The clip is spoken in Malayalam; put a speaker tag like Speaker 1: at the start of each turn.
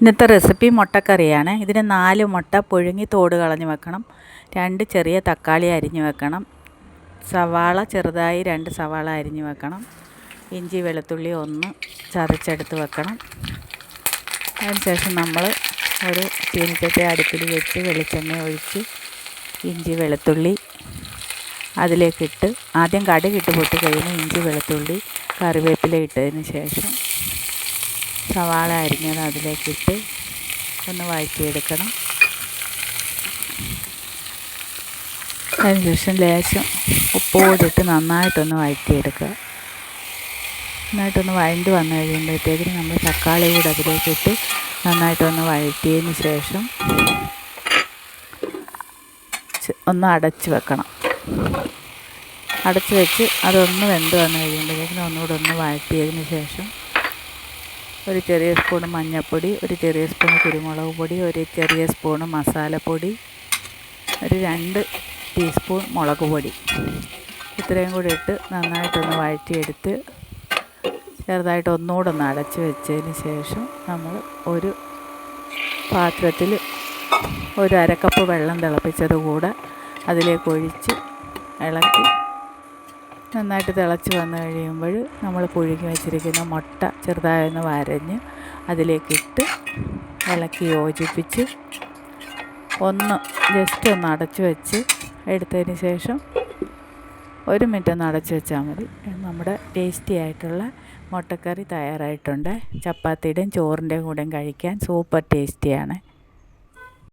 Speaker 1: ഇന്നത്തെ റെസിപ്പി മുട്ടക്കറിയാണ്. ഇതിന് 4 മുട്ട പുഴുങ്ങി തോട് കളഞ്ഞ് വെക്കണം. 2 ചെറിയ തക്കാളി അരിഞ്ഞ് വെക്കണം. സവാള ചെറുതായി 2 സവാള അരിഞ്ഞ് വെക്കണം. ഇഞ്ചി വെളുത്തുള്ളി 1 ചതച്ചെടുത്ത് വെക്കണം. അതിനുശേഷം നമ്മൾ ഒരു ചീനിച്ചട്ടി അടുപ്പിൽ വെച്ച് വെളിച്ചെണ്ണ ഒഴിച്ച് ഇഞ്ചി വെളുത്തുള്ളി അതിലേക്കിട്ട് ആദ്യം കടുകിട്ട് പൊട്ടി കഴിയുമ്പോൾ ഇഞ്ചി വെളുത്തുള്ളി കറിവേപ്പില ഇട്ടതിന് ശേഷം സവാള അരിഞ്ഞത് അതിലേക്കിട്ട് ഒന്ന് വഴറ്റിയെടുക്കണം. അതിനുശേഷം ലേശം ഉപ്പുകൂടിയിട്ട് നന്നായിട്ടൊന്ന് വഴറ്റിയെടുക്കുക. നന്നായിട്ടൊന്ന് വഴണ്ടി വന്നു കഴിയുമ്പോഴത്തേക്കിന് നമ്മൾ തക്കാളി കൂടെ അതിലേക്കിട്ട് നന്നായിട്ടൊന്ന് വഴറ്റിയതിന് ശേഷം ഒന്ന് അടച്ച് വെക്കണം. അടച്ച് വെച്ച് അതൊന്ന് വെന്ത് വന്നു കഴിയുമ്പോഴത്തേക്കിന് ഒന്നുകൂടെ ഒന്ന് വഴറ്റിയതിന് ശേഷം ഒരു ചെറിയ സ്പൂൺ മഞ്ഞൾപ്പൊടി, ഒരു ചെറിയ സ്പൂൺ കുരുമുളക് പൊടി, ഒരു ചെറിയ സ്പൂൺ മസാലപ്പൊടി, ഒരു 2 ടീസ്പൂൺ മുളക് പൊടി, ഇത്രയും കൂടി ഇട്ട് നന്നായിട്ടൊന്ന് വഴറ്റിയെടുത്ത് ചെറുതായിട്ട് ഒന്നുകൂടെ ഒന്ന് അടച്ച് വെച്ചതിന് ശേഷം നമ്മൾ ഒരു പാത്രത്തിൽ ഒരു 1/2 കപ്പ് വെള്ളം തിളപ്പിച്ചത് കൂടെ അതിലേക്ക് ഒഴിച്ച് ഇളക്കി നന്നായിട്ട് തിളച്ച് വന്നു കഴിയുമ്പോൾ നമ്മൾ പുഴുങ്ങി വെച്ചിരിക്കുന്ന മുട്ട ചെറുതായൊന്ന് വരഞ്ഞ് അതിലേക്കിട്ട് ഇളക്കി യോജിപ്പിച്ച് ജസ്റ്റ് ഒന്ന് അടച്ച് വെച്ച് എടുത്തതിന് ശേഷം 1 മിനിറ്റ് ഒന്ന് അടച്ച് വെച്ചാൽ മതി. നമ്മുടെ ടേസ്റ്റി ആയിട്ടുള്ള മുട്ടക്കറി തയ്യാറായിട്ടുണ്ട്. ചപ്പാത്തിയുടെയും ചോറിൻ്റെയും കൂടെയും കഴിക്കാൻ സൂപ്പർ ടേസ്റ്റിയാണ്.